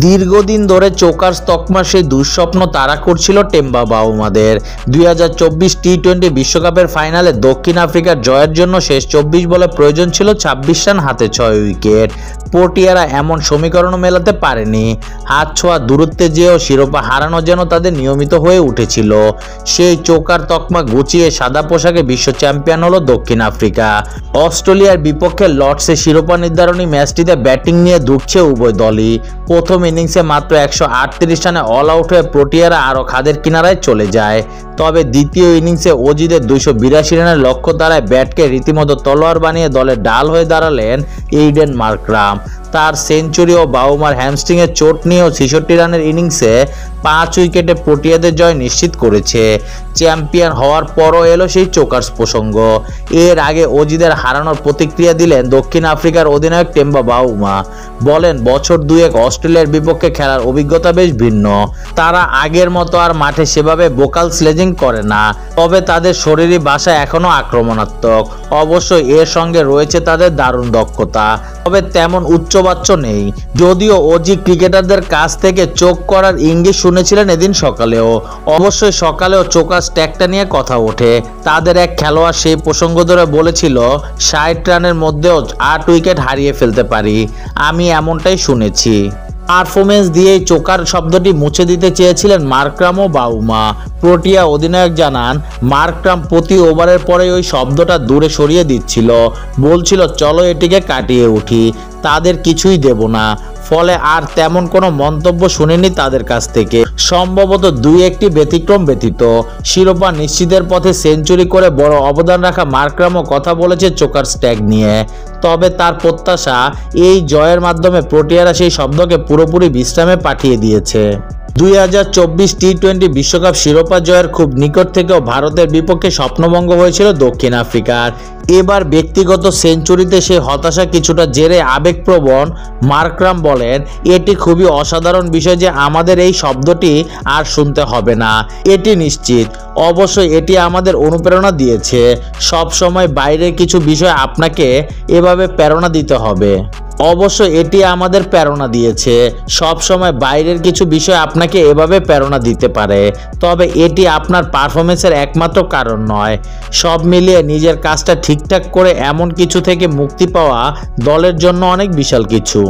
দীর্ঘদিন ধরে চোকার্স তকমা সেই দুঃস্বপ্ন তাড়া করছিল টেম্বা বাউমাদের। 2024 টি-20 বিশ্বকাপের ফাইনালে দক্ষিণ আফ্রিকার জয়ের জন্য শেষ 24 বলে প্রয়োজন ছিল 26 রান, হাতে 6 উইকেট। প্রোটিয়ারা এমন সমীকরণও মেলাতে পারেনি। হাত ছোঁয়া দূরত্বে যেও শিরোপা হারানো যেন তাদের নিয়মিত হয়ে উঠেছিল। সেই চোকার তকমা গুছিয়ে সাদা পোশাকে বিশ্ব চ্যাম্পিয়ন হলো দক্ষিণ আফ্রিকা। অস্ট্রেলিয়ার বিপক্ষে লর্ডসে শিরোপা নির্ধারণী ম্যাচটিতে ব্যাটিং নিয়ে দুঃখছে উভয় দলই। প্রথম ইনিংসে মাত্র 138 রানে অল আউট হয়ে প্রোটিয়ারা আরও খাদের কিনারায় চলে যায়। তবে দ্বিতীয় ইনিংসে অজিদের 282 রানের লক্ষ্য দ্বারায় ব্যাটকে রীতিমতো তলোয়ার বানিয়ে দলের ডাল হয়ে দাঁড়ালেন এইডেন মার্করাম। তার সেঞ্চুরি ও বাউমার হ্যামস্ট্রিংয়ের চোট নিয়েও 66 রানের ইনিংসে 5 উইকেটে প্রোটিয়াদের জয় নিশ্চিত করেছে। চ্যাম্পিয়ন হওয়ার পরও এলো সেই চোকার্স প্রসঙ্গ। এর আগে অজিদের হারানোর প্রতিক্রিয়া দিলেন দক্ষিণ আফ্রিকার অধিনায়ক টেম্বা বাউমা। বলেন, বছর দুয়েক অস্ট্রেলিয়ার বিপক্ষে খেলার অভিজ্ঞতা বেশ ভিন্ন। তারা আগের মতো আর মাঠে সেভাবে বোকাল স্লেজিং করে না, তবে তাদের শরীরী ভাষা এখনও আক্রমণাত্মক। অবশ্যই এর সঙ্গে রয়েছে তাদের দারুণ দক্ষতা, তবে তেমন উচ্চবাচ্য নেই। যদিও অজি ক্রিকেটারদের কাছ থেকে চোখ করার ইঙ্গিত শুনেছিলেন এদিন সকালেও। অবশ্যই সকালেও চোকার্স ট্যাগটা নিয়ে কথা ওঠে। তাদের এক খেলোয়াড় সেই প্রসঙ্গ ধরে বলেছিল, 60 রানের মধ্যেও 8 উইকেট হারিয়ে ফেলতে পারি, আমি এমনটাই শুনেছি। পারফরমেন্স দিয়েই চোকার শব্দটি মুছে দিতে চেয়েছিলেন মার্করাম ও বাউমা। প্রোটিয়া অধিনায়ক জানান, মার্করাম প্রতি ওভারের পরে ওই শব্দটা দূরে সরিয়ে দিচ্ছিল, বলছিল চলো এটিকে কাটিয়ে উঠি, তাদের কিছুই দেব না। ফলে আর তেমন কোনো মন্তব্য শুনিনি তাদের কাছ থেকে। সম্ভবত 2-1টি ব্যতিক্রম ব্যতীত। শিরোপা নিশ্চিতের পথে সেঞ্চুরি করে বড় অবদান রাখা মার্করামও কথা বলেছে চোকার্স ট্যাগ নিয়ে। তবে তার প্রত্যাশা, এই জয়ের মাধ্যমে প্রোটিয়ারা সেই শব্দকে পুরোপুরি বিশ্রামে পাঠিয়ে দিয়েছে। 2024 টি-20 বিশ্বকাপ শিরোপা জয়ের খুব নিকট থেকেও ভারতের বিপক্ষে স্বপ্নভঙ্গ হয়েছিল দক্ষিণ আফ্রিকার। এবার ব্যক্তিগত সেঞ্চুরিতে সেই হতাশা কিছুটা জেরে আবেগপ্রবণ মার্করাম বলেন, এটি খুবই অসাধারণ বিষয় যে আমাদের এই শব্দটি আর শুনতে হবে না, এটি নিশ্চিত। অবশ্যই এটি আমাদের অনুপ্রেরণা দিয়েছে। সব সময় বাইরের কিছু বিষয় আপনাকে এভাবে প্রেরণা দিতে হবে। অবশ্যই এটি আমাদের প্রেরণা দিয়েছে। সব সময় বাইরের কিছু বিষয় আপনাকে এভাবে প্রেরণা দিতে পারে, তবে এটি আপনার পারফরমেন্সের একমাত্র কারণ নয়। সব মিলিয়ে নিজের কাজটা ঠিকঠাক করে এমন কিছু থেকে মুক্তি পাওয়া দলের জন্য অনেক বিশাল কিছু।